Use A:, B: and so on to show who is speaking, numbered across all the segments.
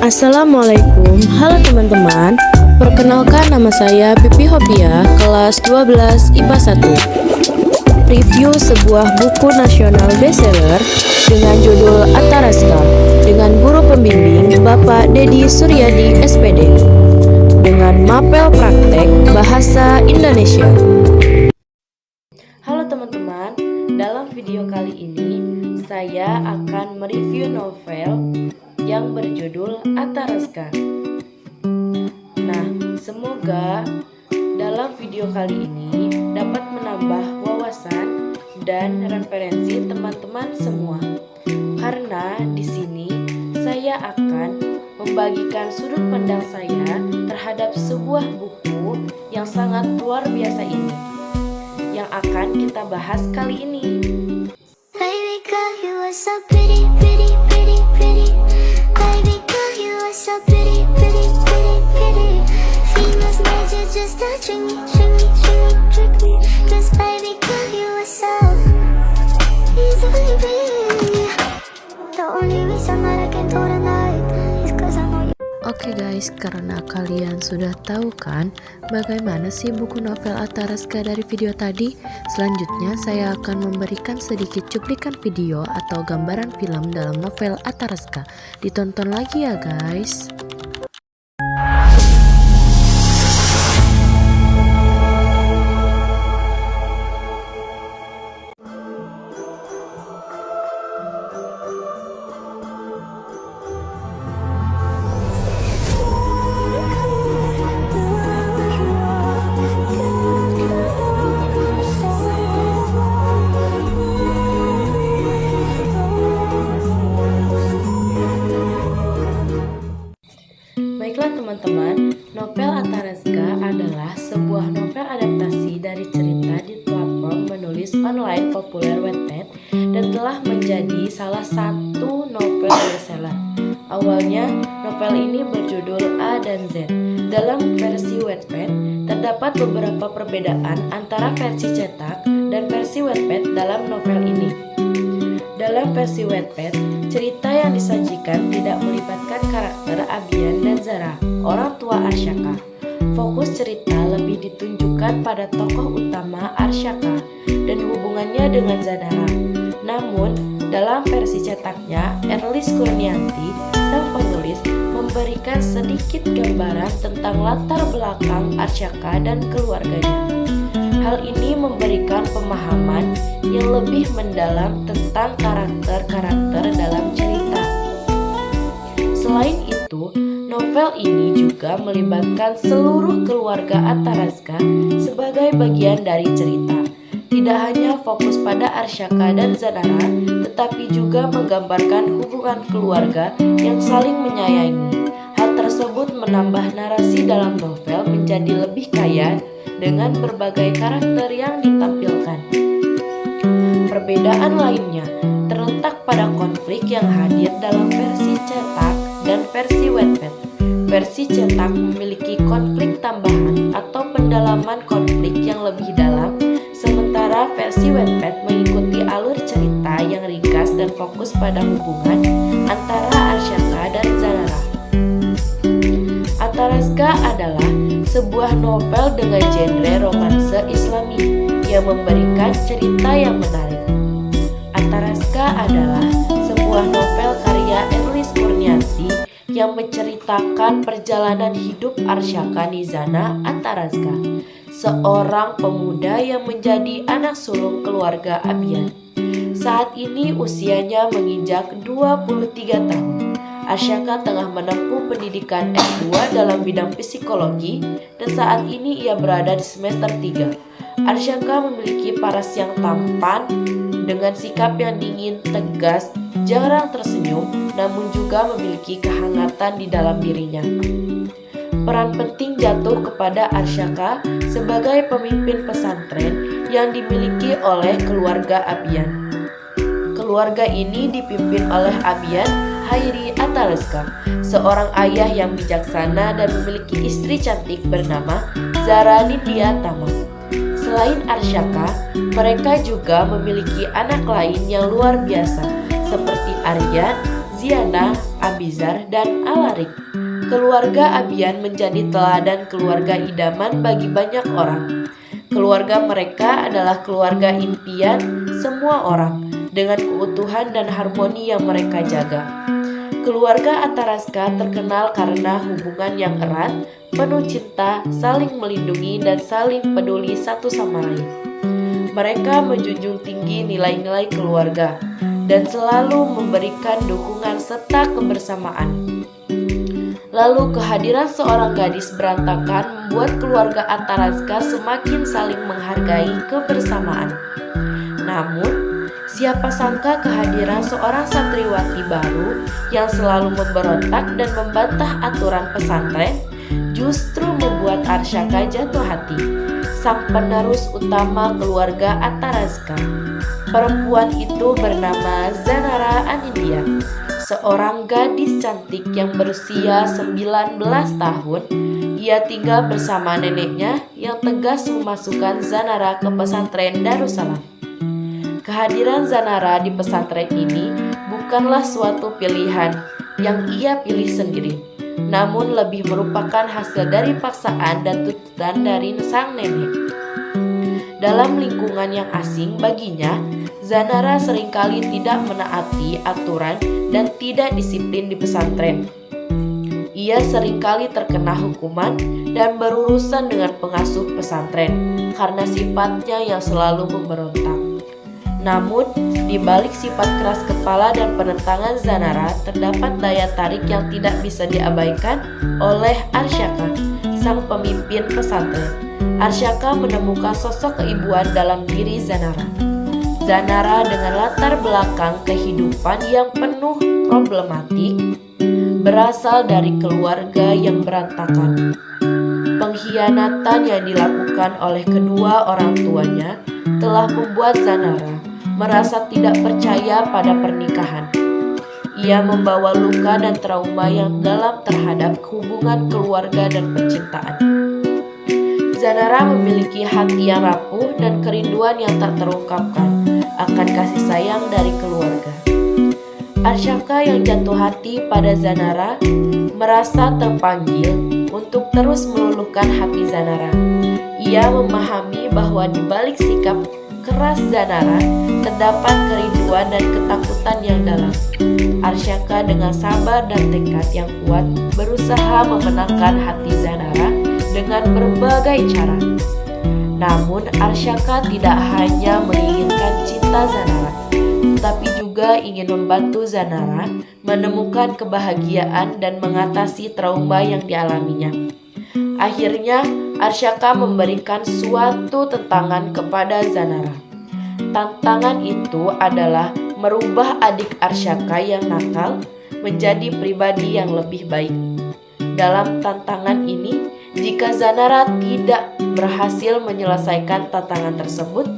A: Assalamualaikum, halo teman-teman. Perkenalkan, nama saya Pipi Hopia, kelas 12 IPA 1. Review sebuah buku nasional bestseller dengan judul Ataraska dengan guru pembimbing Bapak Dedi Suryadi SPD dengan mapel praktek bahasa Indonesia. Halo teman-teman, dalam video kali ini saya akan mereview novel yang berjudul Ataraska. Nah, semoga dalam video kali ini dapat menambah wawasan dan referensi teman-teman semua. Karena di sini saya akan membagikan sudut pandang saya terhadap sebuah buku yang sangat luar biasa ini, yang akan kita bahas kali ini.
B: Baby girl, you are so pretty, pretty, pretty, pretty. Baby girl, you are so pretty, pretty, pretty, pretty. Venus made you just to trick me, trick me, trick me, trick me. 'Cause baby girl, you are so easily pretty. The only reason that I can do tonight is 'cause I know you.
A: Oke guys, karena kalian sudah tahu kan bagaimana sih buku novel Ataraska dari video tadi, selanjutnya saya akan memberikan sedikit cuplikan video atau gambaran film dalam novel Ataraska. Ditonton lagi ya guys. Baiklah teman-teman, novel Ataraska adalah sebuah novel adaptasi dari cerita di platform menulis online populer Wattpad dan telah menjadi salah satu novel bestseller. Awalnya, novel ini berjudul A dan Z. Dalam versi Wattpad, terdapat beberapa perbedaan antara versi cetak dan versi Wattpad dalam novel ini. Dalam versi Wattpad, cerita yang disajikan tidak melibatkan karakter Abian dan Zara, orang tua Arsyaka. Fokus cerita lebih ditunjukkan pada tokoh utama Arsyaka dan hubungannya dengan Zadara. Namun, dalam versi cetaknya, Erlis Kurnianti, sang penulis, memberikan sedikit gambaran tentang latar belakang Arsyaka dan keluarganya. Hal ini memberikan pemahaman yang lebih mendalam tentang karakter-karakter dalam cerita. Selain itu, novel ini juga melibatkan seluruh keluarga Ataraska sebagai bagian dari cerita. Tidak hanya fokus pada Arsyaka dan Zadara, tetapi juga menggambarkan hubungan keluarga yang saling menyayangi. Hal tersebut menambah narasi dalam novel menjadi lebih kaya dengan berbagai karakter yang ditampilkan. Perbedaan lainnya terletak pada konflik yang hadir dalam versi cetak dan versi Wattpad. Versi cetak memiliki konflik tambahan atau pendalaman konflik yang lebih dalam, sementara versi Wattpad mengikuti alur cerita yang ringkas dan fokus pada hubungan antara Arsyaka dan Zadara. Ataraska adalah sebuah novel dengan genre romanse Islami yang memberikan cerita yang menarik. Ataraska adalah sebuah novel karya Erlis Kurnianti yang menceritakan perjalanan hidup Arsyaka Nizana Ataraska, seorang pemuda yang menjadi anak sulung keluarga Abian. Saat ini usianya menginjak 23 tahun. Arsyaka tengah menempuh pendidikan S2 dalam bidang psikologi dan saat ini ia berada di semester 3. Arsyaka memiliki paras yang tampan dengan sikap yang dingin, tegas, jarang tersenyum, namun juga memiliki kehangatan di dalam dirinya. Peran penting jatuh kepada Arsyaka sebagai pemimpin pesantren yang dimiliki oleh keluarga Abian. Keluarga ini dipimpin oleh Abian, Hairi Atareska, seorang ayah yang bijaksana dan memiliki istri cantik bernama Zara Nindya Tama. Selain Arsyaka, mereka juga memiliki anak lain yang luar biasa seperti Aryan, Ziana, Abizar, dan Alarik. Keluarga Abian menjadi teladan keluarga idaman bagi banyak orang. Keluarga mereka adalah keluarga impian semua orang dengan keutuhan dan harmoni yang mereka jaga. Keluarga Ataraska terkenal karena hubungan yang erat, penuh cinta, saling melindungi, dan saling peduli satu sama lain. Mereka menjunjung tinggi nilai-nilai keluarga dan selalu memberikan dukungan serta kebersamaan. Lalu kehadiran seorang gadis berantakan membuat keluarga Ataraska semakin saling menghargai kebersamaan. Namun, siapa sangka kehadiran seorang santriwati baru yang selalu memberontak dan membantah aturan pesantren justru membuat Arsyaka jatuh hati, sang penerus utama keluarga Ataraska. Perempuan itu bernama Zanara Anindya, seorang gadis cantik yang berusia 19 tahun. Ia tinggal bersama neneknya yang tegas memasukkan Zanara ke pesantren Darussalam. Kehadiran Zanara di pesantren ini bukanlah suatu pilihan yang ia pilih sendiri, namun lebih merupakan hasil dari paksaan dan tuntutan dari sang nenek. Dalam lingkungan yang asing baginya, Zanara seringkali tidak menaati aturan dan tidak disiplin di pesantren. Ia seringkali terkena hukuman dan berurusan dengan pengasuh pesantren karena sifatnya yang selalu memberontak. Namun, di balik sifat keras kepala dan penentangan Zanara terdapat daya tarik yang tidak bisa diabaikan oleh Arsyaka, sang pemimpin pesantren. Arsyaka menemukan sosok keibuan dalam diri Zanara. Zanara dengan latar belakang kehidupan yang penuh problematik, berasal dari keluarga yang berantakan. Pengkhianatan yang dilakukan oleh kedua orang tuanya telah membuat Zanara merasa tidak percaya pada pernikahan. Ia membawa luka dan trauma yang dalam terhadap hubungan keluarga dan percintaan. Zanara memiliki hati yang rapuh dan kerinduan yang tak terungkapkan akan kasih sayang dari keluarga. Arsyaka yang jatuh hati pada Zanara merasa terpanggil untuk terus meluluhkan hati Zanara. Ia memahami bahwa di balik sikap keras Zanara terdapat kerinduan dan ketakutan yang dalam. Arsyaka dengan sabar dan tekad yang kuat berusaha memenangkan hati Zanara dengan berbagai cara. Namun Arsyaka tidak hanya menginginkan cinta Zanara, tetapi juga ingin membantu Zanara menemukan kebahagiaan dan mengatasi trauma yang dialaminya. Akhirnya Arsyaka memberikan suatu tantangan kepada Zanara. Tantangan itu adalah merubah adik Arsyaka yang nakal menjadi pribadi yang lebih baik. Dalam tantangan ini, jika Zanara tidak berhasil menyelesaikan tantangan tersebut,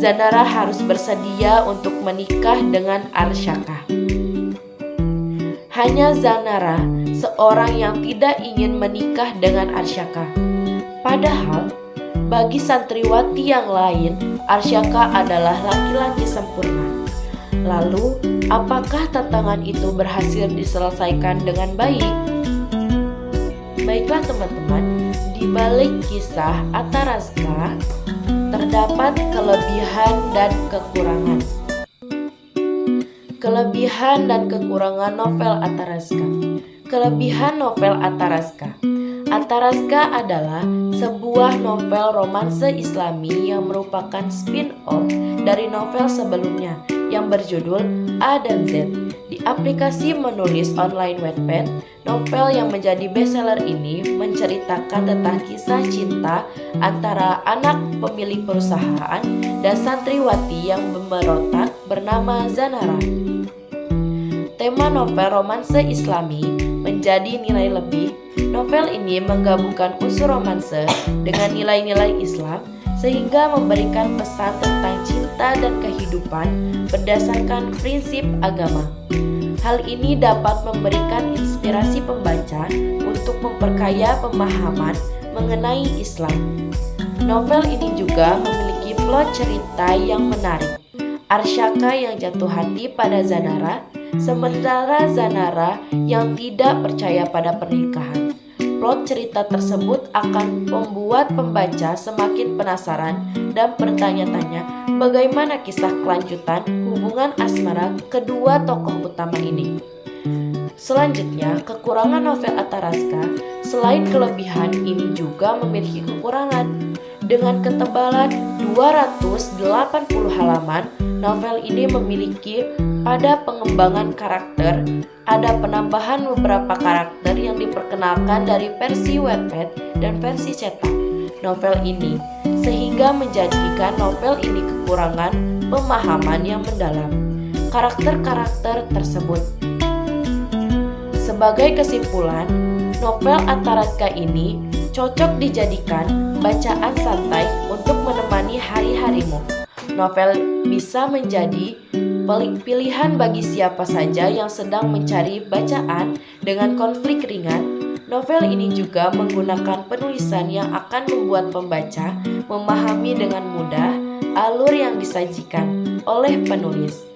A: Zanara harus bersedia untuk menikah dengan Arsyaka. Hanya Zanara, seorang yang tidak ingin menikah dengan Arsyaka. Padahal, bagi santriwati yang lain, Arsyaka adalah laki-laki sempurna. Lalu, apakah tantangan itu berhasil diselesaikan dengan baik? Baiklah teman-teman, di balik kisah Ataraska terdapat kelebihan dan kekurangan. Kelebihan dan kekurangan novel Ataraska. Kelebihan novel Ataraska. Ataraska adalah sebuah novel romanse Islami yang merupakan spin-off dari novel sebelumnya yang berjudul A dan Z. Di aplikasi menulis online Wattpad, novel yang menjadi bestseller ini menceritakan tentang kisah cinta antara anak pemilik perusahaan dan santriwati yang memberontak bernama Zanara. Tema novel romanse Islami menjadi nilai lebih. Novel ini menggabungkan unsur romanse dengan nilai-nilai Islam sehingga memberikan pesan tentang cinta dan kehidupan berdasarkan prinsip agama. Hal ini dapat memberikan inspirasi pembaca untuk memperkaya pemahaman mengenai Islam. Novel ini juga memiliki plot cerita yang menarik. Arsyaka yang jatuh hati pada Zanara, sementara Zanara yang tidak percaya pada pernikahan. Plot cerita tersebut akan membuat pembaca semakin penasaran dan bertanya-tanya bagaimana kisah kelanjutan hubungan asmara kedua tokoh utama ini. Selanjutnya, kekurangan novel Ataraska. Selain kelebihan, ini juga memiliki kekurangan. Dengan ketebalan 280 halaman, novel ini memiliki pada pengembangan karakter, ada penambahan beberapa karakter yang diperkenalkan dari versi Wattpad dan versi cetak novel ini, sehingga menjadikan novel ini kekurangan pemahaman yang mendalam karakter-karakter tersebut. Sebagai kesimpulan, novel Ataraska ini cocok dijadikan bacaan santai untuk menemani hari-harimu. Novel bisa menjadi pilihan bagi siapa saja yang sedang mencari bacaan dengan konflik ringan. Novel ini juga menggunakan penulisan yang akan membuat pembaca memahami dengan mudah alur yang disajikan oleh penulis.